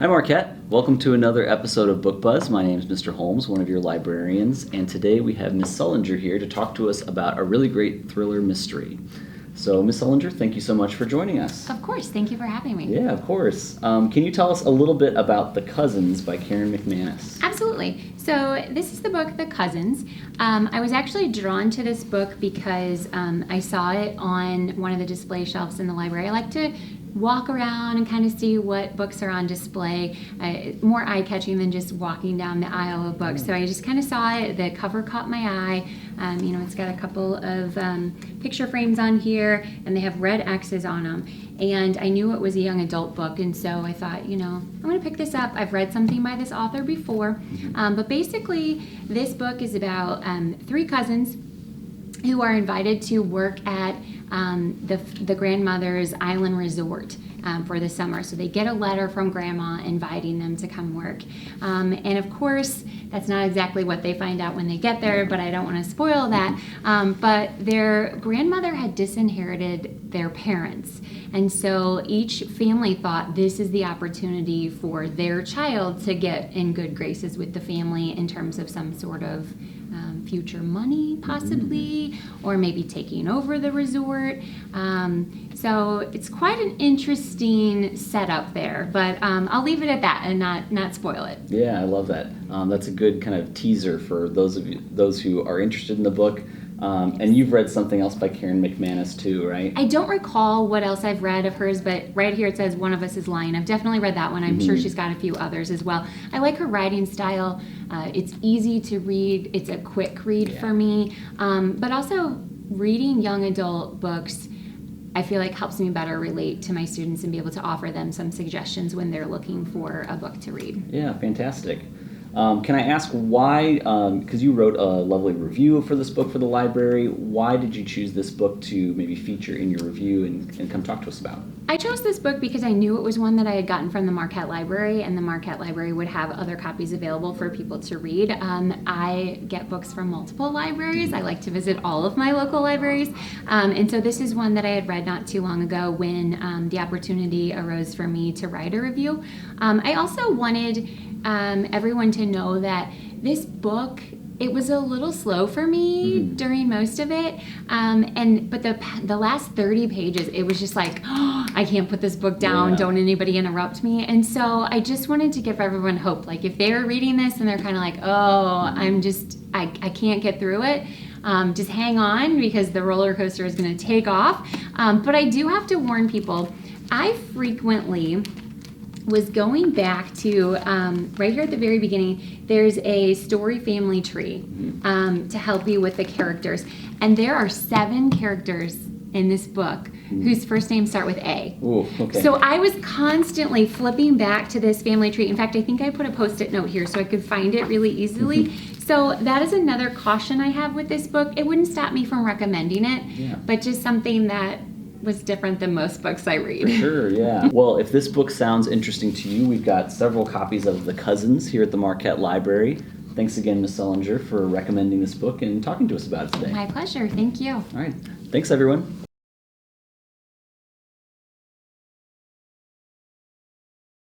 Hi Marquette, welcome to another episode of Book Buzz. My name is Mr. Holmes, one of your librarians, and today we have Ms. Sullenger here to talk to us about a really great thriller mystery. So Ms. Sullenger, thank you so much for joining us. Of course, thank you for having me. Yeah, of course. Can you tell us a little bit about The Cousins by Erin McManus? Absolutely. So this is the book, The Cousins. I was actually drawn to this book because I saw it on one of the display shelves in the library. I like to walk around and kind of see what books are on display. More eye-catching than just walking down the aisle of books. So I just kind of saw it. The cover caught my eye. It's got a couple of picture frames on here, and they have red X's on them. And I knew it was a young adult book, and so I thought, I'm going to pick this up. I've read something by this author before. But basically, this book is about three cousins who are invited to work at the grandmother's island resort for the summer. So they get a letter from grandma inviting them to come work. And of course, that's not exactly what they find out when they get there, but I don't want to spoil that. But their grandmother had disinherited their parents. And so each family thought this is the opportunity for their child to get in good graces with the family in terms of some sort of future money, possibly, or maybe taking over the resort. So it's quite an interesting setup there, but I'll leave it at that and not spoil it. Yeah, I love that. That's a good kind of teaser for those who are interested in the book. And you've read something else by Erin McManus too, right? I don't recall what else I've read of hers, but right here it says One of Us is Lying. I've definitely read that one. I'm sure she's got a few others as well. I like her writing style. It's easy to read. It's a quick read for me. But also reading young adult books, I feel like helps me better relate to my students and be able to offer them some suggestions when they're looking for a book to read. Yeah, fantastic. Can I ask why, because you wrote a lovely review for this book for the library, why did you choose this book to maybe feature in your review and come talk to us about? I chose this book because I knew it was one that I had gotten from the Marquette Library, and the Marquette Library would have other copies available for people to read. I get books from multiple libraries. I like to visit all of my local libraries. And so this is one that I had read not too long ago when the opportunity arose for me to write a review. I also wanted everyone to know that this book, it was a little slow for me during most of it, but the last 30 pages, it was just like, oh, I can't put this book down. Don't anybody interrupt me. And so I just wanted to give everyone hope. Like if they're reading this and they're kind of like, oh, I can't get through it. Just hang on because the roller coaster is going to take off. But I do have to warn people. I frequently was going back to, right here at the very beginning, there's a story family tree to help you with the characters. And there are 7 characters in this book whose first names start with A. Ooh, okay. So I was constantly flipping back to this family tree. In fact, I think I put a Post-it note here so I could find it really easily. So that is another caution I have with this book. It wouldn't stop me from recommending it, but just something that was different than most books I read. For sure, yeah. Well, if this book sounds interesting to you, we've got several copies of The Cousins here at the Marquette Library. Thanks again, Ms. Sullenger, for recommending this book and talking to us about it today. My pleasure. Thank you. All right. Thanks, everyone.